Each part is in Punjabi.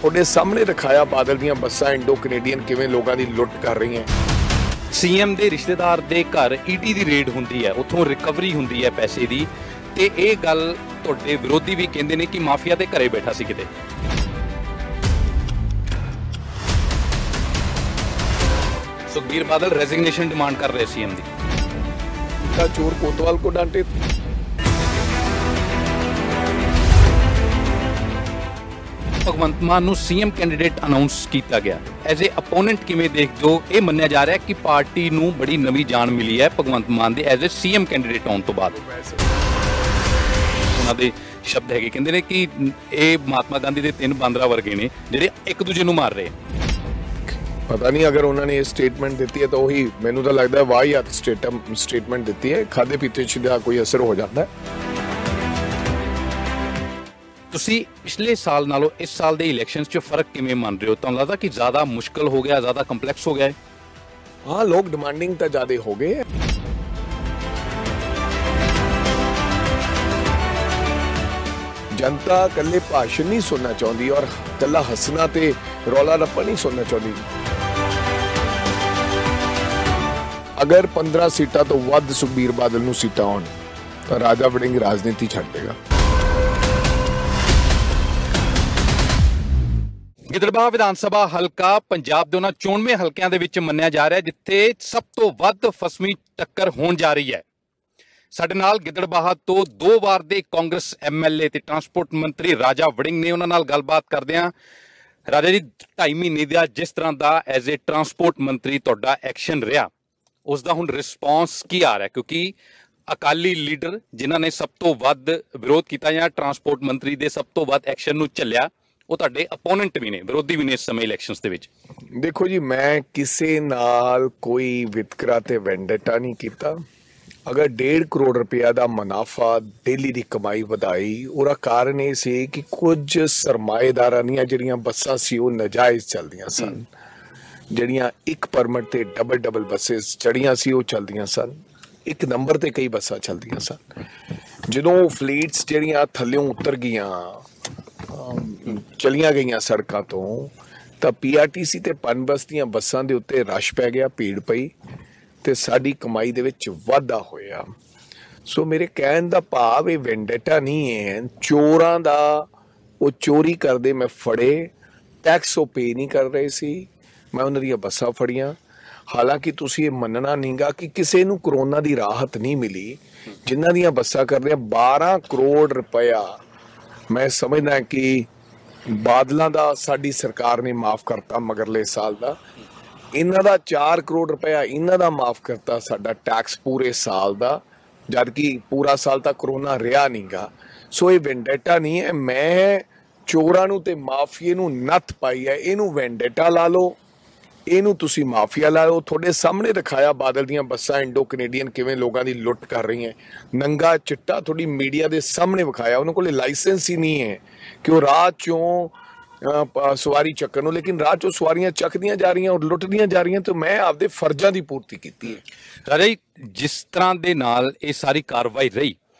ਤੁਹਾਡੇ ਸਾਹਮਣੇ ਦਿਖਾਇਆ ਬਾਦਲ ਦੀਆਂ ਬੱਸਾਂ ਇੰਡੋ ਕੈਨੇਡੀਅਨ ਕਿਵੇਂ ਲੋਕਾਂ ਦੀ ਲੁੱਟ ਕਰ ਰਹੀਆਂ। ਸੀਐਮ ਦੇ ਰਿਸ਼ਤੇਦਾਰ ਦੇ ਘਰ ਈਡੀ ਦੀ ਰੇਡ ਹੁੰਦੀ ਹੈ, ਉੱਥੋਂ ਰਿਕਵਰੀ ਹੁੰਦੀ ਹੈ ਪੈਸੇ ਦੀ, ਤੇ ਇਹ ਗੱਲ ਤੁਹਾਡੇ ਵਿਰੋਧੀ ਵੀ ਕਹਿੰਦੇ ਨੇ ਕਿ ਮਾਫੀਆ ਦੇ ਘਰੇ ਬੈਠਾ ਸੀ ਕਿਤੇ। ਸੁਖਬੀਰ ਬਾਦਲ ਰੈਜ਼ਿਗਨੇਸ਼ਨ ਡਿਮਾਂਡ ਕਰ ਰਹੇ ਸੀਐਮ ਦੀ। ਤਾਂ ਚੋਰ ਕੋਤਵਾਲ ਕੋ ਡਾਂਟੇ। ਭਗਵੰਤ ਮਾਨ ਨੂੰ ਸੀਐਮ ਕੈਂਡੀਡੇਟ ਅਨਾਉਂਸ ਕੀਤਾ ਗਿਆ। ਐਜ਼ ਏ ਅਪੋਨੈਂਟ ਕਿਵੇਂ ਦੇਖਦੇ ਹੋ? ਇਹ ਮੰਨਿਆ ਜਾ ਰਿਹਾ ਕਿ ਪਾਰਟੀ ਨੂੰ ਬੜੀ ਨਵੀਂ ਜਾਨ ਮਿਲੀ ਹੈ ਭਗਵੰਤ ਮਾਨ ਦੇ ਐਜ਼ ਏ ਸੀਐਮ ਕੈਂਡੀਡੇਟ ਆਉਣ ਤੋਂ ਬਾਅਦ। ਉਹਨਾਂ ਦੇ ਸ਼ਬਦ ਹੈਗੇ, ਕਹਿੰਦੇ ਨੇ ਕਿ ਇਹ ਮਹਾਤਮਾ ਗਾਂਧੀ ਦੇ 3 ਬਾਂਦਰਾ ਵਰਗੇ ਨੇ ਜਿਹੜੇ ਇੱਕ ਦੂਜੇ ਨੂੰ ਮਾਰ ਰਹੇ। ਪਤਾ ਨਹੀਂ ਅਗਰ ਉਹਨਾਂ ਨੇ ਇਹ ਸਟੇਟਮੈਂਟ ਦਿੱਤੀ ਹੈ ਤਾਂ ਉਹੀ ਮੈਨੂੰ ਤਾਂ ਲੱਗਦਾ ਵਾਹੀਆਤ ਸਟੇਟਮੈਂਟ ਦਿੱਤੀ ਹੈ। ਖਾਦੇ ਪੀਤੇ 'ਚ ਦਾ ਕੋਈ ਅਸਰ ਹੋ ਜਾਂਦਾ। ਤੁਸੀਂ ਪਿਛਲੇ ਸਾਲ ਨਾਲੋਂ ਇਸ ਸਾਲ ਦੇ ਇਲੈਕਸ਼ਨਸ 'ਚ ਫਰਕ ਕਿਵੇਂ ਮੰਨ ਰਹੇ ਹੋ? ਤੁਹਾਨੂੰ ਲੱਗਦਾ ਕਿ ਜ਼ਿਆਦਾ ਮੁਸ਼ਕਲ ਹੋ ਗਿਆ, ਜ਼ਿਆਦਾ ਕੰਪਲੈਕਸ ਹੋ ਗਿਆ ਹੈ? ਹਾਂ, ਲੋਕ ਡਿਮਾਂਡਿੰਗ ਤਾਂ ਜ਼ਿਆਦਾ ਹੋ ਗਏ। जनता कल्ले भाषण नहीं सुनना चाहती और कल्ला हसना ते रौला रप्पा नहीं सुनना चाहती। अगर 15 सीटां तो वध सुखबीर बादल नूं सीटां आउण तां राजा वड़िंग राजनीति छड्ड देगा। ਗਿੱਦੜਬਾਹਾ ਵਿਧਾਨ ਸਭਾ ਹਲਕਾ ਪੰਜਾਬ ਦੇ ਉਹਨਾਂ 94 ਹਲਕਿਆਂ ਦੇ ਵਿੱਚ ਮੰਨਿਆ ਜਾ ਰਿਹਾ ਜਿੱਥੇ ਸਭ ਤੋਂ ਵੱਧ ਫਸਵੀਂ ਟੱਕਰ ਹੋਣ ਜਾ ਰਹੀ ਹੈ। ਸਾਡੇ ਨਾਲ ਗਿੱਦੜਬਾਹਾ ਤੋਂ 2 ਵਾਰ ਦੇ ਕਾਂਗਰਸ ਐਮਐਲਏ ਤੇ ਟਰਾਂਸਪੋਰਟ ਮੰਤਰੀ ਰਾਜਾ ਵੜਿੰਗ ਨੇ। ਉਹਨਾਂ ਨਾਲ ਗੱਲਬਾਤ ਕਰਦੇ ਹਾਂ। ਰਾਜਾ ਜੀ, 2.5 ਮਹੀਨੇ ਦਾ ਜਿਸ ਤਰ੍ਹਾਂ ਦਾ ਐਜ਼ ਏ ਟਰਾਂਸਪੋਰਟ ਮੰਤਰੀ ਤੁਹਾਡਾ ਐਕਸ਼ਨ ਰਿਹਾ, ਉਸ ਦਾ ਹੁਣ ਰਿਸਪੌਂਸ ਕੀ ਆ ਰਿਹਾ? ਕਿਉਂਕਿ ਅਕਾਲੀ ਲੀਡਰ ਜਿਨ੍ਹਾਂ ਨੇ ਸਭ ਤੋਂ ਵੱਧ ਵਿਰੋਧ ਕੀਤਾ ਜਾਂ ਟਰਾਂਸਪੋਰਟ ਮੰਤਰੀ ਦੇ ਸਭ ਤੋਂ ਵੱਧ ਐਕਸ਼ਨ ਨੂੰ ਝੱਲਿਆ, ਉਹ ਤੁਹਾਡੇ ਅਪੋਨੈਂਟ ਵੀ ਨੇ, ਵਿਰੋਧੀ ਵੀ ਨੇ ਇਸ ਸਮੇਂ ਇਲੈਕਸ਼ਨਸ ਦੇ ਵਿੱਚ। ਦੇਖੋ ਜੀ, ਮੈਂ ਕਿਸੇ ਨਾਲ ਕੋਈ ਵਿਤਕਰਾ ਤੇ ਵੈਂਡੇਟਾ ਨਹੀਂ ਕੀਤਾ। अगर 1.5 करोड़ रुपया का मुनाफा डेली की कमाई वधाई, ਉਹਦਾ ਕਾਰਨ ਇਹ ਸੀ ਕਿ ਕੁਝ ਸਰਮਾਏਦਾਰਾਂ ਦੀਆਂ ਜਿਹੜੀਆਂ ਬੱਸਾਂ ਸੀ ਉਹ ਨਜਾਇਜ਼ ਚੱਲਦੀਆਂ ਸਨ। ਜਿਹੜੀਆਂ ਇੱਕ ਪਰਮਿਟ ਤੇ ਡਬਲ ਬੱਸਸ ਚੜੀਆਂ ਸੀ ਉਹ ਚੱਲਦੀਆਂ ਸਨ। ਇੱਕ ਨੰਬਰ ਤੇ ਕਈ ਬੱਸਾਂ ਚੱਲਦੀਆਂ ਸਨ। ਜਦੋਂ ਫਲੀਟਸ ਜਿਹੜੀਆਂ ਥੱਲਿਓਂ ਉਤਰ ਗਈਆਂ, ਚਲੀਆਂ ਗਈਆਂ ਸੜਕਾਂ ਤੋਂ, ਤਾਂ ਪੀਆਰਟੀਸੀ ਤੇ ਪਨਬਸ ਦੀਆਂ ਬੱਸਾਂ ਦੇ ਉੱਤੇ ਰਸ਼ ਪੈ ਗਿਆ, ਭੀੜ ਪਈ ਤੇ ਸਾਡੀ ਕਮਾਈ ਦੇ ਵਿੱਚ ਵਾਧਾ ਹੋਇਆ। ਸੋ ਮੇਰੇ ਕਹਿਣ ਦਾ ਭਾਵ ਇਹ ਵੈਂਡੇਟਾ ਨਹੀਂ ਹੈ। ਚੋਰਾਂ ਦਾ ਉਹ ਚੋਰੀ ਕਰਦੇ ਮੈਂ ਫੜੇ, ਟੈਕਸ ਉਹ ਪੇ ਨਹੀਂ ਕਰ ਰਹੇ ਸੀ, ਮੈਂ ਉਹਨਾਂ ਦੀਆਂ ਬੱਸਾਂ ਫੜੀਆਂ। ਹਾਲਾਂਕਿ ਤੁਸੀਂ ਇਹ ਮੰਨਣਾ ਨਹੀਂਗਾ ਕਿ ਕਿਸੇ ਨੂੰ ਕਰੋਨਾ ਦੀ ਰਾਹਤ ਨਹੀਂ ਮਿਲੀ। ਜਿਨ੍ਹਾਂ ਦੀਆਂ ਬੱਸਾਂ ਕਰਦੇ ਆ 12 ਕਰੋੜ ਰੁਪਇਆ ਮੈਂ ਸਮਝਦਾ ਕਿ ਬਾਦਲਾਂ ਦਾ ਸਾਡੀ ਸਰਕਾਰ ਨੇ ਮਾਫ ਕਰਤਾ ਮਗਰਲੇ ਸਾਲ ਦਾ। ਇਹਨਾਂ ਦਾ 4 ਕਰੋੜ ਰੁਪਇਆ ਇਹਨਾਂ ਦਾ ਮਾਫ ਕਰਤਾ ਸਾਡਾ ਟੈਕਸ ਪੂਰੇ ਸਾਲ ਦਾ, ਜਦਕਿ ਪੂਰਾ ਸਾਲ ਤਾਂ ਕਰੋਨਾ ਰਿਹਾ ਨਹੀਂਗਾ। ਸੋ ਇਹ ਵੈਂਡੇਟਾ ਨਹੀਂ ਹੈ। ਮੈਂ ਚੋਰਾਂ ਨੂੰ ਤੇ ਮਾਫੀਏ ਨੂੰ ਨੱਥ ਪਾਈ ਹੈ। ਇਹਨੂੰ ਵੈਂਡੇਟਾ ਲਾ ਲਓ, ਇਹਨੂੰ ਤੁਸੀਂ ਮਾਫੀਆ ਲਾ ਲਓ। ਤੁਹਾਡੇ ਸਾਹਮਣੇ ਦਿਖਾਇਆ ਬਾਦਲ ਦੀਆਂ ਬੱਸਾਂ ਇੰਡੋ ਕੈਨੇਡੀਅਨ ਕਿਵੇਂ ਲੋਕਾਂ ਦੀ ਲੁੱਟ ਕਰ ਰਹੀਆਂ। ਨੰਗਾ ਚਿੱਟਾ ਤੁਹਾਡੀ ਮੀਡੀਆ ਦੇ ਸਾਹਮਣੇ ਵਿਖਾਇਆ। ਉਹਨਾਂ ਕੋਲ ਲਾਇਸੈਂਸ ਹੀ ਨਹੀਂ ਹੈ ਕਿ ਉਹ ਰਾਹ ਚੋਂ ਸਵਾਰੀ ਚੱਕਣ ਨੂੰ, ਲੇਕਿਨ ਰਾਹ ਚੋਂ ਸਵਾਰੀਆਂ ਚੱਕਦੀਆਂ ਜਾ ਰਹੀਆਂ ਔਰ ਲੁੱਟਦੀਆਂ ਜਾ ਰਹੀਆਂ। ਤੇ ਮੈਂ ਆਪਦੇ ਫਰਜ਼ਾਂ ਦੀ ਪੂਰਤੀ ਕੀਤੀ ਹੈ। ਰਾਜਾ ਜੀ, ਜਿਸ ਤਰ੍ਹਾਂ ਦੇ ਨਾਲ ਇਹ ਸਾਰੀ ਕਾਰਵਾਈ ਰਹੀ,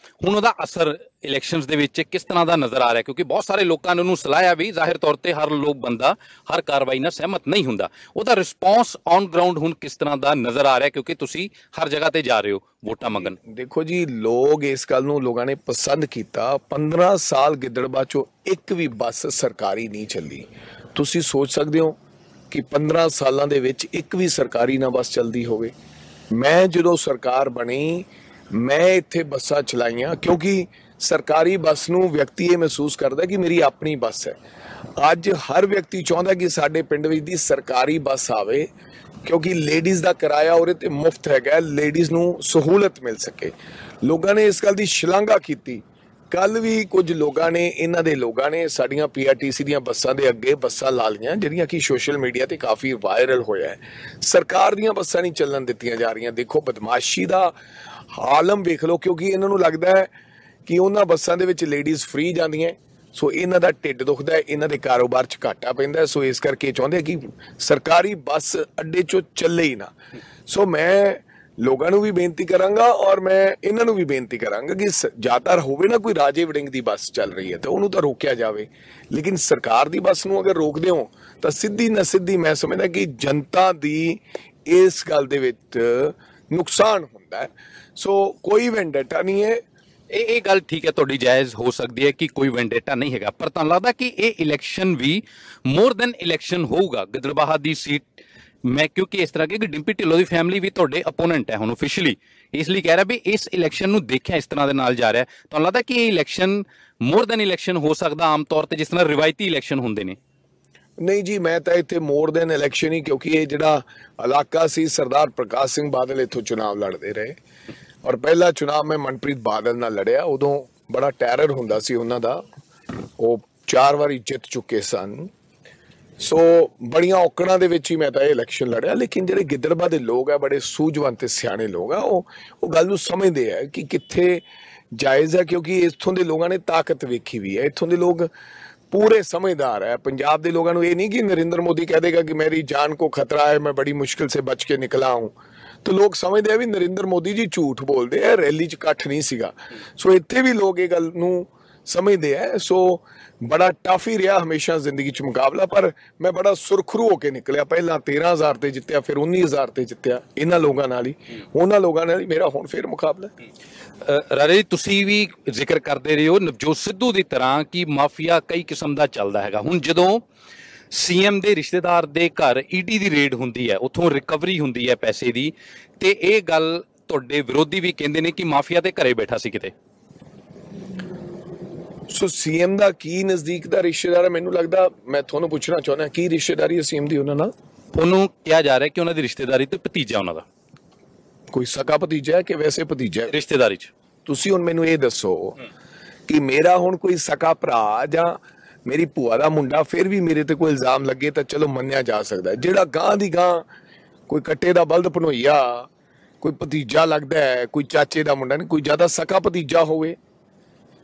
ਹੁਣ ਉਹਦਾ ਅਸਰ ਇਲੈਕਸ਼ਨਸ ਦੇ ਵਿੱਚ ਕਿਸ ਤਰ੍ਹਾਂ ਦਾ ਨਜ਼ਰ ਆ ਰਿਹਾ? ਕਿਉਂਕਿ ਬਹੁਤ ਸਾਰੇ ਲੋਕਾਂ ਨੇ ਉਹਨੂੰ ਸਲਾਹਿਆ ਵੀ, ਜ਼ਾਹਿਰ ਤੌਰ ਤੇ ਹਰ ਬੰਦਾ ਹਰ ਕਾਰਵਾਈ ਨਾਲ ਸਹਿਮਤ ਨਹੀਂ ਹੁੰਦਾ। ਉਹਦਾ ਰਿਸਪੌਂਸ ਔਨ ਗਰਾਊਂਡ ਹੁਣ ਕਿਸ ਤਰ੍ਹਾਂ ਦਾ ਨਜ਼ਰ ਆ ਰਿਹਾ? ਕਿਉਂਕਿ ਤੁਸੀਂ ਹਰ ਜਗ੍ਹਾ ਤੇ ਜਾ ਰਹੇ ਹੋ ਵੋਟਾਂ ਮੰਗਣ। ਦੇਖੋ ਜੀ, ਲੋਕ ਇਸ ਗੱਲ ਨੂੰ ਲੋਕਾਂ ਨੇ ਪਸੰਦ ਕੀਤਾ। 15 ਸਾਲ ਗਿੱਦੜਬਾਹਾ ਚੋਂ ਇੱਕ ਵੀ ਬੱਸ ਸਰਕਾਰੀ ਨਹੀਂ ਚੱਲੀ। ਤੁਸੀਂ ਸੋਚ ਸਕਦੇ ਹੋ ਕਿ 15 ਸਾਲਾਂ ਦੇ ਵਿੱਚ ਇੱਕ ਵੀ ਸਰਕਾਰੀ ਨਾ ਬੱਸ ਚੱਲਦੀ ਹੋਵੇ। ਮੈਂ ਜਦੋਂ ਸਰਕਾਰ ਬਣੀ, ਮੈਂ ਇੱਥੇ ਬੱਸਾਂ ਚਲਾਈਆਂ ਕਿਉਂਕਿ ਸਰਕਾਰੀ ਬੱਸ ਨੂੰ ਵਿਅਕਤੀ ਇਹ ਮਹਿਸੂਸ ਕਰਦਾ ਕਿ ਮੇਰੀ ਆਪਣੀ ਬੱਸ ਹੈ। ਅੱਜ ਹਰ ਵਿਅਕਤੀ ਚਾਹੁੰਦਾ ਕਿ ਸਾਡੇ ਪਿੰਡ ਵਿੱਚ ਦੀ ਸਰਕਾਰੀ ਬੱਸ ਆਵੇ, ਕਿਉਂਕਿ ਲੇਡੀਜ਼ ਦਾ ਕਿਰਾਇਆ ਉਹਦੇ ਤੇ ਮੁਫਤ ਹੈਗਾ, ਲੇਡੀਜ਼ ਨੂੰ ਸਹੂਲਤ ਮਿਲ ਸਕੇ। ਲੋਕਾਂ ਨੇ ਇਸ ਗੱਲ ਦੀ ਸ਼ਲਾਘਾ ਕੀਤੀ। ਕੱਲ ਵੀ ਕੁਝ ਲੋਕਾਂ ਨੇ, ਇਹਨਾਂ ਦੇ ਲੋਕਾਂ ਨੇ ਸਾਡੀਆਂ ਪੀਆਰਟੀਸੀ ਦੀਆਂ ਬੱਸਾਂ ਦੇ ਅੱਗੇ ਬੱਸਾਂ ਲਾ ਲਈਆਂ, ਜਿਹੜੀਆਂ ਕਿ ਸੋਸ਼ਲ ਮੀਡੀਆ ਤੇ ਕਾਫੀ ਵਾਇਰਲ ਹੋਇਆ ਹੈ। ਸਰਕਾਰ ਦੀਆਂ ਬੱਸਾਂ ਨਹੀਂ ਚੱਲਣ ਦਿੱਤੀਆਂ ਜਾ ਰਹੀਆਂ। ਦੇਖੋ, ਬਦਮਾਸ਼ੀ ਦਾ ਆਲਮ ਵੇਖ ਲਓ, ਕਿਉਂਕਿ ਇਹਨਾਂ ਨੂੰ ਲੱਗਦਾ ਹੈ ਕਿ ਉਹਨਾਂ ਬੱਸਾਂ ਦੇ ਵਿੱਚ ਲੇਡੀਜ਼ ਫ੍ਰੀ ਜਾਂਦੀਆਂ, ਸੋ ਇਹਨਾਂ ਦਾ ਢਿੱਡ ਦੁਖਦਾ, ਇਹਨਾਂ ਦੇ ਕਾਰੋਬਾਰ 'ਚ ਘਾਟਾ ਪੈਂਦਾ। ਸੋ ਇਸ ਕਰਕੇ ਚਾਹੁੰਦੇ ਕਿ ਸਰਕਾਰੀ ਬੱਸ ਅੱਡੇ 'ਚੋਂ ਚੱਲੇ ਹੀ ਨਾ। ਸੋ ਮੈਂ ਲੋਕਾਂ ਨੂੰ ਵੀ ਬੇਨਤੀ ਕਰਾਂਗਾ ਔਰ ਮੈਂ ਇਹਨਾਂ ਨੂੰ ਵੀ ਬੇਨਤੀ ਕਰਾਂਗਾ ਕਿ ਜ਼ਿਆਦਾਤਰ ਹੋਵੇ ਨਾ ਕੋਈ ਰਾਜੇ ਵੜਿੰਗ ਦੀ ਬੱਸ ਚੱਲ ਰਹੀ ਹੈ ਤੇ ਉਹਨੂੰ ਤਾਂ ਰੋਕਿਆ ਜਾਵੇ, ਲੇਕਿਨ ਸਰਕਾਰ ਦੀ ਬੱਸ ਨੂੰ ਅਗਰ ਰੋਕਦੇ ਹੋ ਤਾਂ ਸਿੱਧੀ ਨਾ ਸਿੱਧੀ ਮੈਂ ਸਮਝਦਾ ਕਿ ਜਨਤਾ ਦੀ ਇਸ ਗੱਲ ਦੇ ਵਿੱਚ ਨੁਕਸਾਨ ਹੁੰਦਾ ਹੈ। ਸੋ ਕੋਈ ਵੈਂਡੇਟਾ ਨਹੀਂ ਹੈ। ਇਹ ਗੱਲ ਠੀਕ ਹੈ, ਤੁਹਾਡੀ ਜਾਇਜ਼ ਹੋ ਸਕਦੀ ਹੈ ਕਿ ਕੋਈ ਵੈਂਡੇਟਾ ਨਹੀਂ ਹੈਗਾ, ਪਰ ਤੁਹਾਨੂੰ ਲੱਗਦਾ ਕਿ ਇਹ ਇਲੈਕਸ਼ਨ ਵੀ ਮੋਰ ਦੈਨ ਇਲੈਕਸ਼ਨ ਹੋਊਗਾ ਗਿੱਦੜਬਾਹਾ ਦੀ ਸੀਟ? ਮੈਂ ਕਿਉਂਕਿ ਇਸ ਤਰ੍ਹਾਂ ਕਿ ਡਿੰਪੀ ਢਿੱਲੋਂ ਦੀ ਫੈਮਿਲੀ ਵੀ ਤੁਹਾਡੇ ਅਪੋਨੈਂਟ ਹੈ ਹੁਣ ਆਫੀਸ਼ੀਅਲੀ, ਇਸ ਲਈ ਕਹਿ ਰਿਹਾ ਵੀ ਇਸ ਇਲੈਕਸ਼ਨ ਨੂੰ ਦੇਖਿਆ ਇਸ ਤਰ੍ਹਾਂ ਦੇ ਨਾਲ ਜਾ ਰਿਹਾ, ਤੁਹਾਨੂੰ ਲੱਗਦਾ ਕਿ ਇਹ ਇਲੈਕਸ਼ਨ ਮੋਰ ਦੈਨ ਇਲੈਕਸ਼ਨ ਹੋ ਸਕਦਾ ਆਮ ਤੌਰ ਤੇ ਜਿਸ ਤਰ੍ਹਾਂ ਰਿਵਾਇਤੀ ਇਲੈਕਸ਼ਨ ਹੁੰਦੇ ਨੇ? ਨਹੀਂ ਜੀ, ਮੈਂ ਤਾਂ ਇੱਥੇ ਮੋਰ ਦੈਨ ਇਲੈਕਸ਼ਨ ਹੀ, ਕਿਉਂਕਿ ਇਹ ਜਿਹੜਾ ਇਲਾਕਾ ਸੀ ਸਰਦਾਰ ਪ੍ਰਕਾਸ਼ ਸਿੰਘ ਬਾਦਲ ਇੱਥੋਂ ਚੁਣਾਵ ਲੜਦੇ ਰਹੇ ਔਰ ਪਹਿਲਾ ਚੁਣਾਵ ਮੈਂ ਮਨਪ੍ਰੀਤ ਬਾਦਲ ਨਾਲ ਲੜਿਆ, ਉਦੋਂ ਬੜਾ ਟੈਰਰ ਹੁੰਦਾ ਸੀ ਉਹਨਾਂ ਦਾ, ਉਹ 4 ਵਾਰੀ ਜਿੱਤ ਚੁੱਕੇ ਸਨ। ਸੋ ਬੜੀਆਂ ਔਕੜਾਂ ਦੇ ਵਿੱਚ ਹੀ ਮੈਂ ਤਾਂ ਇਹ ਇਲੈਕਸ਼ਨ ਲੜਿਆ, ਲੇਕਿਨ ਜਿਹੜੇ ਗਿੱਦੜਬਾਹਾ ਦੇ ਲੋਕ ਆ ਬੜੇ ਸੂਝਵਾਨ ਤੇ ਸਿਆਣੇ ਲੋਕ ਆ, ਉਹ ਗੱਲ ਨੂੰ ਸਮਝਦੇ ਆ ਕਿ ਕਿੱਥੇ ਜਾਇਜ਼ ਹੈ, ਕਿਉਂਕਿ ਇੱਥੋਂ ਦੇ ਲੋਕਾਂ ਨੇ ਤਾਕਤ ਵੇਖੀ ਵੀ ਹੈ, ਇੱਥੋਂ ਦੇ ਲੋਕ पूरे समझदार है। पंजाब के लोगों को ये नहीं कि नरेंद्र मोदी कह देगा कि मेरी जान को खतरा है, मैं बड़ी मुश्किल से बच के निकला हूं, तो लोग समझते हैं भी नरेंद्र मोदी जी झूठ बोलते हैं, रैली च इकट्ठ नहीं सीगा। सो इत्थे भी लोग ये गल नूं समझते हैं। सो बड़ा टफ ही रहा हमेशा जिंदगी च मुकाबला, पर मैं बड़ा सुरखरू होके निकलिया, पहला 13,000 ते जित्तिया, फिर 19,000 ते जित्तिया, इन्हां लोगां नाल ही, उन्हां लोगां नाल ही मेरा हुण फिर मुकाबला। ਰਾਜਾ ਜੀ, ਤੁਸੀਂ ਵੀ ਜ਼ਿਕਰ ਕਰਦੇ ਰਹੇ ਹੋ ਨਵਜੋਤ ਸਿੱਧੂ ਦੀ ਤਰ੍ਹਾਂ ਕਿ ਮਾਫੀਆ ਕਈ ਕਿਸਮ ਦਾ ਚੱਲਦਾ ਹੈਗਾ। ਹੁਣ ਜਦੋਂ ਸੀਐਮ ਦੇ ਰਿਸ਼ਤੇਦਾਰ ਦੇ ਘਰ ਈਡੀ ਦੀ ਰੇਡ ਹੁੰਦੀ ਹੈ, ਉੱਥੋਂ ਰਿਕਵਰੀ ਹੁੰਦੀ ਹੈ ਪੈਸੇ ਦੀ, ਤੇ ਇਹ ਗੱਲ ਤੁਹਾਡੇ ਵਿਰੋਧੀ ਵੀ ਕਹਿੰਦੇ ਨੇ ਕਿ ਮਾਫੀਆ ਦੇ ਘਰੇ ਬੈਠਾ ਸੀ ਕਿਤੇ। ਸੋ ਸੀਐਮ ਦਾ ਕੀ ਨਜ਼ਦੀਕ ਦਾ ਰਿਸ਼ਤੇਦਾਰ ਹੈ? ਮੈਨੂੰ ਲੱਗਦਾ, ਮੈਂ ਤੁਹਾਨੂੰ ਪੁੱਛਣਾ ਚਾਹੁੰਦਾ ਕੀ ਰਿਸ਼ਤੇਦਾਰੀ ਹੈ ਸੀਐਮ ਦੀ ਉਹਨਾਂ ਨਾਲ? ਉਹਨੂੰ ਕਿਹਾ ਜਾ ਰਿਹਾ ਕਿ ਉਹਨਾਂ ਦੀ ਰਿਸ਼ਤੇਦਾਰੀ ਤੇ ਭਤੀਜਾ ਉਹਨਾਂ ਦਾ। ਕੋਈ ਸਕਾ ਭਤੀਜਾ ਹੈ ਕਿ ਵੈਸੇ ਭਤੀਜਾ ਹੈ? ਰਿਸ਼ਤੇਦਾਰੀ ਚ। ਤੁਸੀਂ ਹੁਣ ਮੈਨੂੰ ਇਹ ਦੱਸੋ ਕਿ ਮੇਰਾ ਹੁਣ ਕੋਈ ਸਕਾ ਭਰਾ ਜਾਂ ਮੇਰੀ ਭੂਆ ਦਾ ਮੁੰਡਾ ਫਿਰ ਵੀ ਮੇਰੇ ਤੇ ਕੋਈ ਇਲਜ਼ਾਮ ਲੱਗੇ ਤਾਂ ਚਲੋ ਮੰਨਿਆ ਜਾ ਸਕਦਾ। ਜਿਹੜਾ ਗਾਂ ਦੀ ਗਾਂ ਕੋਈ ਕੱਟੇ ਦਾ ਬਲਦ ਭਨੋਈਆ ਕੋਈ ਭਤੀਜਾ ਲੱਗਦਾ ਹੈ, ਕੋਈ ਚਾਚੇ ਦਾ ਮੁੰਡਾ ਨਹੀਂ, ਕੋਈ ਜ਼ਿਆਦਾ ਸਕਾ ਭਤੀਜਾ ਹੋਵੇ,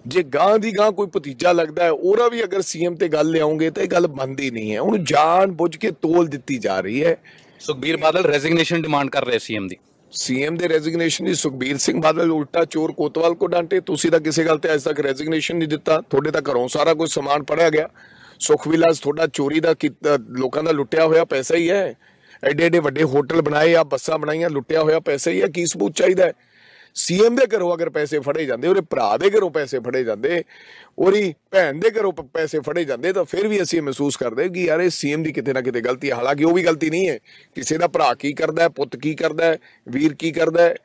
ਜੇ ਗਾਂ ਦੀ ਗਾਂ ਕੋਈ ਭਤੀਜਾ ਲੱਗਦਾ ਹੈ, ਉਹਦਾ ਵੀ ਅਗਰ ਸੀਐਮ ਤੇ ਗੱਲ ਲਿਆਉਂਗੇ ਤਾਂ ਇਹ ਗੱਲ ਬਣਦੀ ਨਹੀਂ ਹੈ। ਉਹਨੂੰ ਜਾਣ ਬੁੱਝ ਕੇ ਤੋਲ ਦਿੱਤੀ ਜਾ ਰਹੀ ਹੈ। ਸੁਖਬੀਰ ਬਾਦਲ ਰੈਜ਼ਿਗਨੇਸ਼ਨ ਡਿਮਾਂਡ ਕਰ ਰਹੇ ਸੀਐਮ ਦੀ। ਸੀਐਮ ਦੇ ਰੈਜ਼ਿਗਨੇਸ਼ਨ ਦੀ ਸੁਖਬੀਰ ਸਿੰਘ ਬਾਦਲ ਉਲਟਾ ਚੋਰ ਕੋਤਵਾਲ ਕੋ ਡਾਂਟੇ। ਤੁਸੀਂ ਤਾਂ ਕਿਸੇ ਗੱਲ ਤੇ ਅੱਜ ਤੱਕ ਰੈਜ਼ਿਗਨੇਸ਼ਨ ਨਹੀਂ ਦਿੱਤਾ, ਤੁਹਾਡੇ ਤਾਂ ਘਰੋਂ ਸਾਰਾ ਕੁਝ ਸਮਾਨ ਪੜਿਆ ਗਿਆ। ਸੁਖਵਿਲਾਸ ਤੁਹਾਡਾ ਚੋਰੀ ਦਾ ਲੋਕਾਂ ਦਾ ਲੁੱਟਿਆ ਹੋਇਆ ਪੈਸਾ ਹੀ ਹੈ। ਐਡੇ ਐਡੇ ਵੱਡੇ ਹੋਟਲ ਬਣਾਏ ਆ, ਬੱਸਾਂ ਬਣਾਈਆਂ, ਲੁੱਟਿਆ ਹੋਇਆ ਪੈਸਾ ਹੀ ਹੈ। ਕੀ ਸਬੂਤ ਚਾਹੀਦਾ ਹੈ? ਸੀਐਮ ਦੇ ਘਰੋਂ ਅਗਰ ਪੈਸੇ ਫੜੇ ਜਾਂਦੇ, ਉਹਦੇ ਭਰਾ ਦੇ ਘਰੋਂ ਪੈਸੇ ਫੜੇ ਜਾਂਦੇ, ਉਹਦੀ ਭੈਣ ਦੇ ਘਰੋਂ ਪੈਸੇ ਫੜੇ ਜਾਂਦੇ, ਤਾਂ ਫਿਰ ਵੀ ਅਸੀਂ ਮਹਿਸੂਸ ਕਰਦੇ ਕਿ ਯਾਰ ਇਹ ਸੀਐਮ ਦੀ ਕਿਤੇ ਨਾ ਕਿਤੇ ਗਲਤੀ ਹੈ। ਹਾਲਾਂਕਿ ਉਹ ਵੀ ਗਲਤੀ ਨਹੀਂ ਹੈ, ਕਿਸੇ ਦਾ ਭਰਾ ਕੀ ਕਰਦਾ ਹੈ, ਪੁੱਤ ਕੀ ਕਰਦਾ ਹੈ, ਵੀਰ ਕੀ ਕਰਦਾ ਹੈ,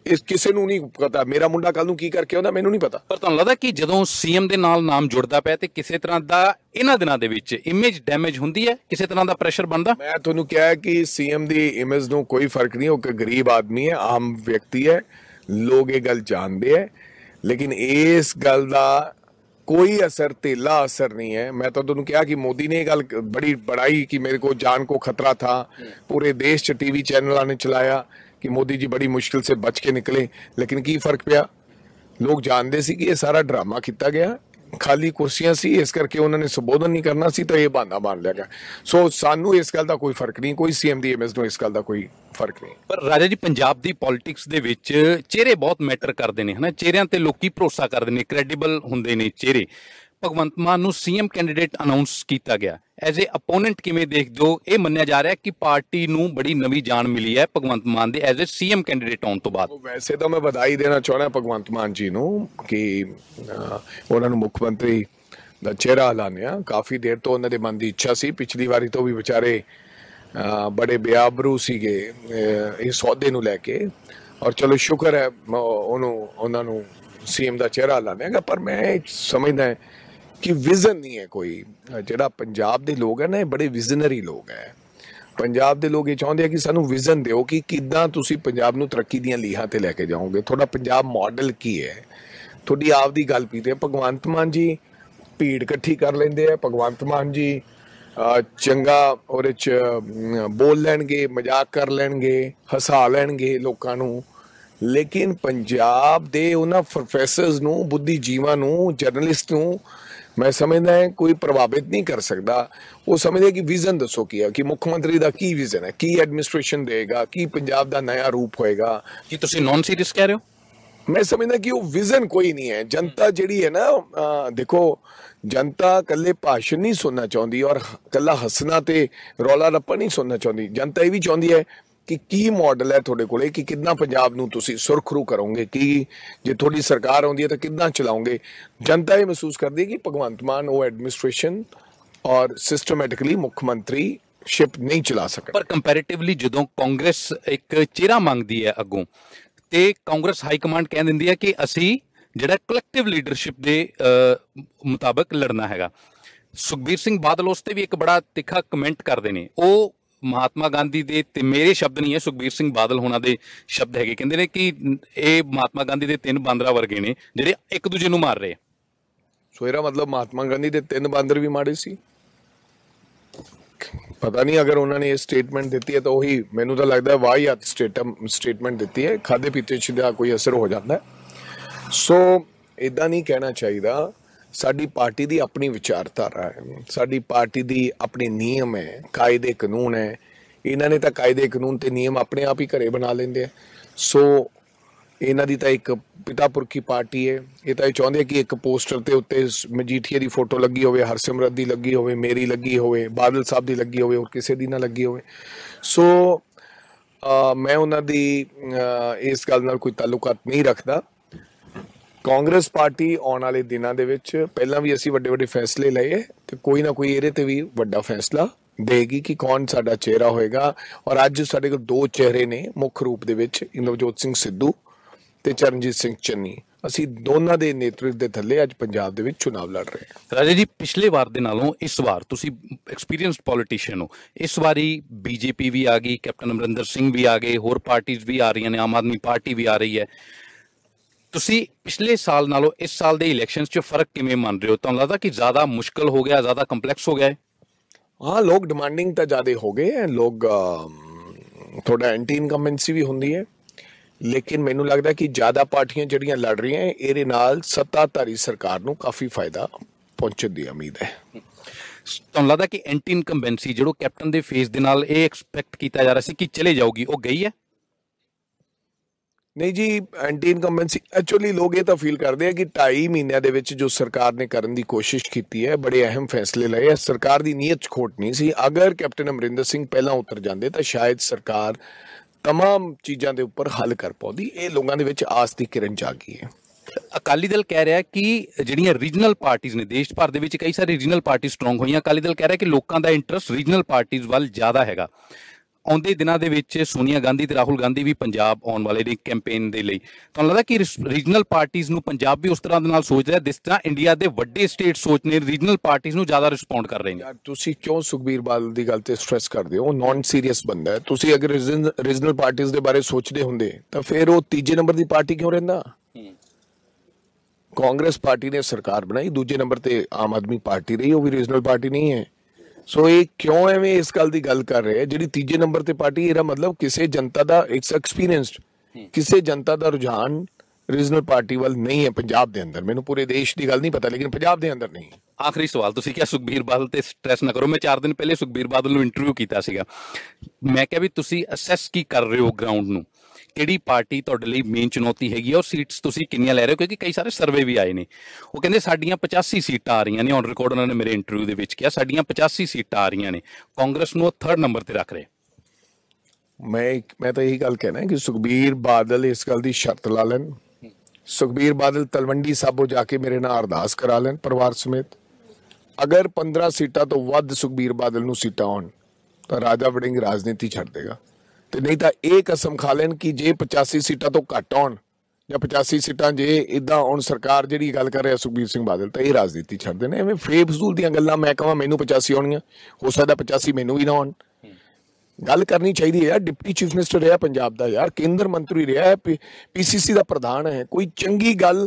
ਇਹ ਕਿਸੇ ਨੂੰ ਨਹੀਂ ਪਤਾ। ਮੇਰਾ ਮੁੰਡਾ ਕੱਲ ਨੂੰ ਕੀ ਕਰਕੇ ਆਉਂਦਾ ਮੈਨੂੰ ਨਹੀਂ ਪਤਾ। ਪਰ ਤੁਹਾਨੂੰ ਲੱਗਦਾ ਕਿ ਜਦੋਂ ਸੀਐਮ ਦੇ ਨਾਲ ਨਾਮ ਜੁੜਦਾ ਪਿਆ ਤੇ ਕਿਸੇ ਤਰ੍ਹਾਂ ਦਾ ਇਹਨਾਂ ਦਿਨਾਂ ਦੇ ਵਿੱਚ ਇਮੇਜ ਡੈਮੇਜ ਹੁੰਦੀ ਹੈ, ਕਿਸੇ ਤਰ੍ਹਾਂ ਦਾ ਪ੍ਰੈਸ਼ਰ ਬਣਦਾ? ਮੈਂ ਤੁਹਾਨੂੰ ਕਿਹਾ ਕਿ ਸੀਐਮ ਦੀ ਇਮੇਜ ਨੂੰ ਕੋਈ ਫਰਕ ਨਹੀਂ, ਉਹ ਇੱਕ ਗਰੀਬ ਆਦਮੀ ਹੈ, ਆਮ ਵਿਅਕਤੀ ਹੈ, ਲੋਕ ਇਹ ਗੱਲ ਜਾਣਦੇ ਹੈ, ਲੇਕਿਨ ਇਸ ਗੱਲ ਦਾ ਕੋਈ ਅਸਰ, ਤੇਲਾ ਅਸਰ ਨਹੀਂ ਹੈ। ਮੈਂ ਤਾਂ ਤੁਹਾਨੂੰ ਕਿਹਾ ਕਿ ਮੋਦੀ ਨੇ ਇਹ ਗੱਲ ਬੜੀ ਬੜਾਈ ਕਿ ਮੇਰੇ को जान को खतरा था, पूरे देश च टीवी चैनलों ने चलाया कि मोदी जी बड़ी मुश्किल से बच के निकले, लेकिन की फर्क पिया? लोग जानते सी कि ये सारा ड्रामा किया गया, खाली कुर्सियां सी, इस करके उन्होंने संबोधन नहीं करना सी, तो ये बहाना मान लिया गया। सो सानू इस गल का कोई फर्क नहीं, कोई सीएम दी इमेज ਨੂੰ ਇਸ ਗੱਲ ਦਾ ਕੋਈ ਫਰਕ ਨਹੀਂ। ਪਰ ਰਾਜਾ ਜੀ, ਪੰਜਾਬ ਦੀ ਪੋਲਿਟਿਕਸ ਦੇ ਵਿੱਚ ਚਿਹਰੇ ਬਹੁਤ ਮੈਟਰ ਕਰਦੇ ਨੇ, ਹਨਾ? ਚਿਹਰਿਆਂ ਤੇ ਲੋਕੀ ਭਰੋਸਾ ਕਰਦੇ ਨੇ, ਕ੍ਰੈਡੀਬਲ ਹੁੰਦੇ ਨੇ ਚਿਹਰੇ। ਭਗਵੰਤ ਮਾਨ ਨੂੰ ਸੀਐਮ ਕੈਂਡੀਡੇਟ ਅਨਾਉਂਸ ਕੀਤਾ ਗਿਆ, ਐਜ਼ ਏ ਅਪੋਨੈਂਟ ਕਿਵੇਂ ਦੇਖਦੇ ਹੋ? ਇਹ ਮੰਨਿਆ ਜਾ ਰਿਹਾ ਕਿ ਪਾਰਟੀ ਨੂੰ ਬੜੀ ਨਵੀਂ ਜਾਨ ਮਿਲੀ ਹੈ ਭਗਵੰਤ ਮਾਨ ਦੇ ਐਜ਼ ਏ ਸੀਐਮ ਕੈਂਡੀਡੇਟ ਆਉਣ ਤੋਂ ਬਾਅਦ। ਵੈਸੇ ਤਾਂ ਮੈਂ ਵਧਾਈ ਦੇਣਾ ਚਾਹੁੰਦਾ ਭਗਵੰਤ ਮਾਨ ਜੀ ਨੂੰ ਕਿ ਉਹਨਾਂ ਨੂੰ ਮੁੱਖ ਮੰਤਰੀ ਦਾ ਚਿਹਰਾ ਐਲਾਨਿਆ। ਕਾਫੀ ਦੇਰ ਤੋਂ ਉਹਨਾਂ ਦੇ ਮਨ ਦੀ ਇੱਛਾ ਸੀ, ਪਿਛਲੀ ਵਾਰੀ ਤੋਂ ਵੀ ਵਿਚਾਰੇ ਬੜੇ ਬੇਆਬਰੂ ਸੀਗੇ ਇਸ ਸੌਦੇ ਨੂੰ ਲੈ ਕੇ, ਔਰ ਚਲੋ ਸ਼ੁਕਰ ਹੈ ਉਹਨਾਂ ਨੂੰ ਸੀਐਮ ਦਾ ਚਿਹਰਾ ਐਲਾਨਿਆਗਾ। ਪਰ ਮੈਂ ਸਮਝਦਾ ਕਿ ਵਿਜ਼ਨ ਨਹੀਂ ਹੈ ਕੋਈ। ਜਿਹੜਾ ਪੰਜਾਬ ਦੇ ਲੋਕ ਹੈ ਨਾ, ਇਹ ਬੜੇ ਵਿਜ਼ਨਰੀ ਲੋਕ ਹੈ। ਪੰਜਾਬ ਦੇ ਲੋਕ ਇਹ ਚਾਹੁੰਦੇ ਆ ਕਿ ਸਾਨੂੰ ਵਿਜ਼ਨ ਦਿਓ ਕਿ ਕਿੱਦਾਂ ਤੁਸੀਂ ਪੰਜਾਬ ਨੂੰ ਤਰੱਕੀ ਦੀਆਂ ਲੀਹਾਂ ਤੇ ਲੈ ਕੇ ਜਾਓਗੇ, ਤੁਹਾਡਾ ਪੰਜਾਬ ਮਾਡਲ ਕੀ ਹੈ, ਤੁਹਾਡੀ ਆਪ ਦੀ ਗੱਲ ਪੀਤੇ। ਭਗਵੰਤ ਮਾਨ ਜੀ ਭੀੜ ਇਕੱਠੀ ਕਰ ਲੈਂਦੇ ਆ, ਭਗਵੰਤ ਮਾਨ ਜੀ ਚੰਗਾ ਉਹਦੇ 'ਚ ਬੋਲ ਲੈਣਗੇ, ਮਜ਼ਾਕ ਕਰ ਲੈਣਗੇ, ਹਸਾ ਲੈਣਗੇ ਲੋਕਾਂ ਨੂੰ, ਲੇਕਿਨ ਪੰਜਾਬ ਦੇ ਉਹਨਾਂ ਪ੍ਰੋਫੈਸਰਸ ਨੂੰ, ਬੁੱਧੀਜੀਵਾਂ ਨੂੰ, ਜਰਨਲਿਸਟ ਨੂੰ मैं समझदा है कोई प्रभावित नहीं कर सकता। वो समझदे कि विजन दसो की है, कि मुख्य मंत्री का की विजन है, की एडमिनिस्ट्रेशन देगा, की पंजाब का नया रूप होएगा। ਕੀ ਤੁਸੀਂ ਨॉन ਸੀਰੀਅਸ ਕਹਿ ਰਹੇ ਹੋ? मैं समझदा कि वो विजन कोई नहीं है। जनता जिहड़ी है ना, देखो जनता कल्ले भाषण नहीं सुनना चाहती और कल्ला हसना ते रौला रप्पा नहीं सुनना चाहती। जनता ये भी चाहती है कि की मॉडल है थोड़े कोले, कि कितना पंजाब नूं तुसीं सुरखरू करोगे, कि जे थोड़ी सरकार आउंदी है तो कितना चलाओगे। जनता ये महसूस करती है कि भगवंत मान वो एडमिनिस्ट्रेशन और सिस्टमैटिकली मुख्यमंत्री शिप नहीं चला सकते। ਪਰ ਕੰਪੈਰੀਟਿਵਲੀ ਜਦੋਂ ਕਾਂਗਰਸ ਇੱਕ ਚਿਹਰਾ ਮੰਗਦੀ ਹੈ ਅੱਗੋਂ ਤੇ ਕਾਂਗਰਸ ਹਾਈ ਕਮਾਂਡ ਕਹਿ ਦਿੰਦੀ ਹੈ ਕਿ ਅਸੀਂ ਜਿਹੜਾ ਕਲੈਕਟਿਵ ਲੀਡਰਸ਼ਿਪ ਦੇ ਮੁਤਾਬਕ ਲੜਨਾ ਹੈਗਾ। ਸੁਖਬੀਰ ਸਿੰਘ ਬਾਦਲ ਉਸ ਤੇ ਵੀ ਇੱਕ ਬੜਾ ਤਿੱਖਾ ਕਮੈਂਟ ਕਰਦੇ ਨੇ। ਉਹ ਮਹਾਤਮਾ ਗਾਂਧੀ ਦੇ ਤੇ ਮੇਰੇ ਸ਼ਬਦ ਨਹੀਂ ਹੈ, ਸੁਖਬੀਰ ਸਿੰਘ ਬਾਦਲ ਹੋਣਾ ਦੇ ਸ਼ਬਦ ਹੈਗੇ। ਕਹਿੰਦੇ ਨੇ ਕਿ ਇਹ ਮਹਾਤਮਾ ਗਾਂਧੀ ਦੇ 3 ਬਾਂਦਰਾਂ ਵਰਗੇ ਨੇ ਜਿਹੜੇ ਇੱਕ ਦੂਜੇ ਨੂੰ ਮਾਰ ਰਹੇ। ਸੋ ਇਹਦਾ ਮਤਲਬ ਮਹਾਤਮਾ ਗਾਂਧੀ ਦੇ 3 ਬਾਂਦਰ ਵੀ ਮਾੜੇ ਸੀ। पता नहीं अगर उन्होंने ये स्टेटमेंट दी है तो वही मैनू तो लगता है वाहियात स्टेटमेंट दी है। खादे पीते का कोई असर हो जाता है। सो इदा नहीं कहना चाहिए। साडी पार्टी की अपनी विचारधारा है, साडी पार्टी की अपने नियम है, कायदे कानून है। इन्होंने तो कायदे कानून ते नियम अपने आप ही घरे बना लेंगे। सो इन्हों की तो एक पिता पुरखी पार्टी है। ये तो चाहते हैं कि एक पोस्टर के उत्ते मजीठीए की फोटो लगी हो, हरसिमरत की लगी हो, मेरी लगी हो, बादल साहब की लगी हो और किसी की ना लगी हो। सो मैं उन्होंने इस गल नाल कोई ताल्लुकात नहीं रखता। कांग्रेस पार्टी आने वाले दिनों के पहला भी असी वड्डे वड्डे फैसले लए तो कोई ना कोई ये भी वड्डा फैसला देगी कि कौन साडा चेहरा होएगा। और अज साडे कोल 2 चेहरे ने मुख्य रूप दे विच, इंद्रजोत सिंह सिद्धू ते चरणजीत सिंह चन्नी। ਅਸੀਂ ਦੋਨਾਂ ਦੇ ਨੇਤਰਤਵ ਦੇ ਥੱਲੇ ਅੱਜ ਪੰਜਾਬ ਦੇ ਵਿੱਚ ਚੁਣਾਵ ਲੜ ਰਹੇ ਹਾਂ। ਰਾਜੇ ਜੀ, ਪਿਛਲੇ ਵਾਰ ਦੇ ਨਾਲੋਂ ਇਸ ਵਾਰ ਤੁਸੀਂ ਐਕਸਪੀਰੀਅੰਸਡ ਪੋਲੀਟੀਸ਼ੀਅਨ ਹੋ। ਇਸ ਵਾਰੀ ਬੀਜੇਪੀ ਵੀ ਆ ਗਈ, ਕੈਪਟਨ ਅਮਰਿੰਦਰ ਸਿੰਘ ਵੀ ਆ ਗਏ, ਹੋਰ ਪਾਰਟੀਆਂ ਵੀ ਆ ਰਹੀਆਂ ਨੇ, ਆਮ ਆਦਮੀ ਪਾਰਟੀ ਵੀ ਆ ਰਹੀ ਹੈ। ਤੁਸੀਂ ਪਿਛਲੇ ਸਾਲ ਨਾਲੋਂ ਇਸ ਸਾਲ ਦੇ ਇਲੈਕਸ਼ਨਸ 'ਚ ਫਰਕ ਕਿਵੇਂ ਮੰਨ ਰਹੇ ਹੋ? ਤੁਹਾਨੂੰ ਲੱਗਦਾ ਕਿ ਜ਼ਿਆਦਾ ਮੁਸ਼ਕਲ ਹੋ ਗਿਆ, ਜ਼ਿਆਦਾ ਕੰਪਲੈਕਸ ਹੋ ਗਿਆ ਹੈ? हाँ, लोग डिमांडिंग तो ज़्यादा हो गए हैं। लोग थोड़ा एंटी इनकम्बेंसी भी होंगी है, लेकिन मैनू लगता है कि ज़्यादा पार्टियां जड़ियां लड़ रही हैं, ये नाल सत्ताधारी सरकार नूं काफ़ी फायदा पहुंचने की उम्मीद है। ਤੁਹਾਨੂੰ ਲੱਗਦਾ कि एंटी इनकम्बेंसी जो कैप्टन के फेस के नाल ये एक्सपैक्ट किया जा रहा है कि चले जाऊगी, वो गई है? नहीं जी, एंटी इनकम्बेंसी एक्चुअली लोग ये तो फील करते हैं कि 2.5 महीनों के विच जो सरकार ने करने की कोशिश की है, बड़े अहम फैसले लए है। सरकार की नीयत खोट नहीं सी। अगर कैप्टन अमरिंदर सिंह पहला उतर जाते तो शायद सरकार तमाम चीज़ों के उपर हल कर पाती। ये लोगों के विच आस की किरण जागी है। अकाली दल कह रहा है कि ਜਿਹੜੀਆਂ ਰੀਜਨਲ ਪਾਰਟੀਆਂ ਨੇ, ਦੇਸ਼ ਭਰ ਦੇ ਵਿੱਚ ਕਈ ਸਾਰੀ ਰੀਜਨਲ ਪਾਰਟੀ ਸਟਰੋਂਗ ਹੋਈਆਂ। ਅਕਾਲੀ ਦਲ ਕਹਿ ਰਿਹਾ ਕਿ ਲੋਕਾਂ ਦਾ ਇੰਟਰਸਟ ਰੀਜਨਲ ਪਾਰਟੀਆਂ ਵੱਲ ਜ਼ਿਆਦਾ ਹੈਗਾ। ਆਉਂਦੇ ਦਿਨਾਂ ਦੇ ਵਿੱਚ ਸੋਨੀਆ ਗਾਂਧੀ ਤੇ ਰਾਹੁਲ ਗਾਂਧੀ ਵੀ ਪੰਜਾਬ ਆਉਣ ਵਾਲੇ ਨੇ ਕੈਂਪੇਨ ਦੇ ਲਈ। ਤੁਹਾਨੂੰ ਲੱਗਦਾ ਕਿ ਰੀਜਨਲ ਪਾਰਟੀਆਂ ਨੂੰ ਪੰਜਾਬ ਵੀ ਉਸ ਤਰ੍ਹਾਂ ਦੇ ਨਾਲ ਸੋਚ ਰਿਹਾ, ਜਿਸ ਤਰ੍ਹਾਂ ਇੰਡੀਆ ਦੇ ਵੱਡੇ ਸਟੇਟ ਸੋਚ ਨੇ, ਰੀਜਨਲ ਪਾਰਟੀਆਂ ਨੂੰ ਜ਼ਿਆਦਾ ਰਿਸਪੌਂਡ ਕਰ ਰਹੇ ਨੇ? ਯਾਰ ਤੁਸੀਂ ਕਿਉਂ ਸੁਖਬੀਰ ਬਾਦਲ ਦੀ ਗੱਲ ਤੇ ਸਟ੍ਰੈਸ ਕਰਦੇ ਹੋ? ਨੌਨ ਸੀਰੀਅਸ ਬੰਦਾ ਹੈ। ਤੁਸੀਂ ਅਗਰ ਰੀਜਨਲ ਪਾਰਟੀਆਂ ਦੇ ਬਾਰੇ ਸੋਚਦੇ ਹੁੰਦੇ ਤਾਂ ਫਿਰ ਉਹ ਤੀਜੇ ਨੰਬਰ ਦੀ ਪਾਰਟੀ ਕਿਉਂ ਰਹਿੰਦਾ? कांग्रेस पार्टी ने सरकार बनाई, दूजे नंबर ते आम आदमी पार्टी रही, वो भी रीजनल पार्टी नहीं है। सो ये क्यों एवें इस गल की गल कर रहे हैं? जी तीजे नंबर ते पार्टी, ਇਹਦਾ मतलब किसी जनता का एक्सपीरियंस्ड किसी जनता का रुझान रीजनल पार्टी वाल नहीं है पंजाब के अंदर। मैंने पूरे देश की गल नहीं पता, लेकिन पंजाब के अंदर नहीं। आखिरी सवाल, तुसीं क्या सुखबीर बादल ते स्ट्रेस ना करो। मैं 4 दिन पहले सुखबीर बादल ਨੂੰ इंटरव्यू ਕੀਤਾ ਸੀਗਾ। मैं क्या भी तुसीं असैस की कर रहे हो ग्राउंड ਨੂੰ? ਕਿਹੜੀ ਪਾਰਟੀ ਤੁਹਾਡੇ ਲਈ ਮੇਨ ਚੁਣੌਤੀ ਹੈਗੀ ਹੈ, ਔਰ ਸੀਟਸ ਤੁਸੀਂ ਕਿੰਨੀਆਂ ਲੈ ਰਹੇ ਹੋ? ਕਿਉਂਕਿ ਕਈ ਸਾਰੇ ਸਰਵੇ ਵੀ ਆਏ ਨੇ, ਉਹ ਕਹਿੰਦੇ ਸਾਡੀਆਂ 85 ਸੀਟਾਂ ਆ ਰਹੀਆਂ ਨੇ। ਔਨ ਰਿਕਾਰਡ ਉਹਨਾਂ ਨੇ ਮੇਰੇ ਇੰਟਰਵਿਊ ਦੇ ਵਿੱਚ ਕਿਹਾ ਸਾਡੀਆਂ 85 ਸੀਟਾਂ ਆ ਰਹੀਆਂ ਨੇ। ਕਾਂਗਰਸ ਨੂੰ ਉਹ 3rd ਨੰਬਰ ਤੇ ਰੱਖ ਰਹੇ। मैं तो यही गल कहना है कि सुखबीर बादल इस गल की शर्त ला लैन। सुखबीर बादल तलवंडी साबो जाके मेरे नाल अरदास करा लैन परिवार समेत। अगर 15 सीटां तो वध सुखबीर बादल नूं सीटां आउण तो राजा वड़िंग राजनीति छड्ड देगा। तो नहीं तो ये कसम खा लेन कि जे 85 सीटां तो घट आउण या 85 सीटां जे इदां हुण सरकार जिहड़ी गल कर रहा सुखबीर सिंह बादल, तो ये राजनीति छड्ड देने। एवें बेफजूल दीयां गल्लां मैं कहां मैनूं 85 आउणगीआं, हो सकदा 85 मैनूं भी ना आउण। गल करनी चाहिए यार। डिप्टी चीफ मिनिस्टर रहा पंजाब का, यार केंद्र मंत्री रहा है, पीसीसी का प्रधान है। कोई चंगी गल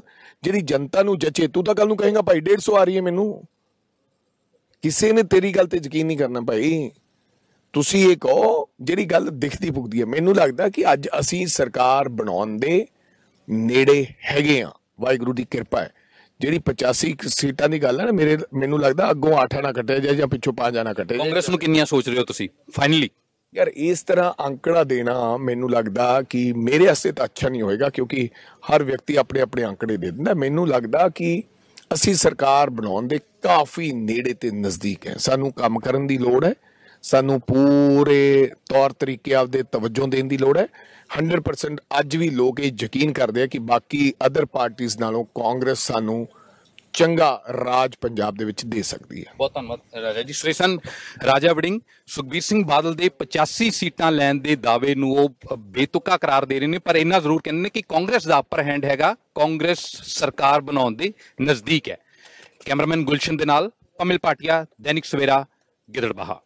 जिहड़ी जनता नूं जचे, तू तो कल नूं कहेगा भाई 150 आ रही है मैनूं। किसी ने तेरी गल ते यकीन नहीं करना भाई। तुसी ये कहो जिहड़ी गल दिखती पुगदी है। मैनूं लगदा कि अज असीं सरकार बनाउण दे नेड़े हैगे आ, वाहिगुरू दी किरपा है। ਜਿਹੜੀ 85 ਸੀਟਾਂ ਦੀ ਗੱਲ ਹੈ ਨਾ, ਮੈਨੂੰ ਲੱਗਦਾ ਅੱਗੋਂ 8 ਨਾ ਕੱਟਿਆ ਜਾਏ ਜਾਂ ਪਿੱਛੋਂ 5 ਨਾ ਕੱਟਿਆ ਜਾਏ। ਕਾਂਗਰਸ ਨੂੰ ਕਿੰਨੀਆਂ ਸੋਚ ਰਹੇ ਹੋ ਤੁਸੀਂ ਫਾਈਨਲੀ? ਯਾਰ ਇਸ ਤਰ੍ਹਾਂ ਅੰਕੜਾ ਦੇਣਾ ਮੈਨੂੰ ਲੱਗਦਾ ਕਿ ਮੇਰੇ ਵਾਸਤੇ ਤਾਂ ਅੱਛਾ ਨਹੀਂ ਹੋਏਗਾ, ਕਿਉਂਕਿ ਹਰ ਵਿਅਕਤੀ ਆਪਣੇ ਆਪਣੇ ਅੰਕੜੇ ਦੇ ਦਿੰਦਾ। ਮੈਨੂੰ ਲੱਗਦਾ ਕਿ ਅਸੀਂ ਸਰਕਾਰ ਬਣਾਉਣ ਦੇ ਕਾਫੀ ਨੇੜੇ ਤੇ ਨਜ਼ਦੀਕ ਹੈ। ਸਾਨੂੰ ਕੰਮ ਕਰਨ ਦੀ ਲੋੜ ਹੈ, ਸਾਨੂੰ ਪੂਰੇ ਤੌਰ ਤਰੀਕੇ ਆਪਦੇ ਤਵੱਜੋ ਦੇਣ ਦੀ ਲੋੜ ਹੈ। 100% ਅੱਜ ਵੀ ਲੋਕ ਇਹ ਯਕੀਨ ਕਰਦੇ ਆ ਕਿ ਬਾਕੀ ਅਦਰ ਪਾਰਟੀਆਂ ਨਾਲੋਂ ਕਾਂਗਰਸ ਸਾਨੂੰ ਚੰਗਾ ਰਾਜ ਪੰਜਾਬ ਦੇ ਵਿੱਚ ਦੇ ਸਕਦੀ ਹੈ। ਬਹੁਤ ਧੰਨਵਾਦ। ਰਜਿਸਟ੍ਰੇਸ਼ਨ ਰਾਜਾ ਵੜਿੰਗ ਸੁਖਬੀਰ ਸਿੰਘ ਬਾਦਲ ਦੇ 85 ਸੀਟਾਂ ਲੈਣ ਦੇ ਦਾਅਵੇ ਨੂੰ ਉਹ ਬੇਤੁਕਾ ਕਰਾਰ ਦੇ ਰਹੇ ਨੇ, ਪਰ ਇੰਨਾ ਜ਼ਰੂਰ ਕਹਿੰਦੇ ਨੇ ਕਿ ਕਾਂਗਰਸ ਦਾ ਅਪਰ ਹੈਂਡ ਹੈਗਾ, ਕਾਂਗਰਸ ਸਰਕਾਰ ਬਣਾਉਣ ਦੇ ਨਜ਼ਦੀਕ ਹੈ। ਕੈਮਰਾਮੈਨ ਗੁਲਸ਼ਨ ਦੇ ਨਾਲ ਪਮਿਲ ਪਾਟਿਆ, ਦੈਨਿਕ ਸਵੇਰਾ, ਗਿੱਦੜਬਾਹਾ।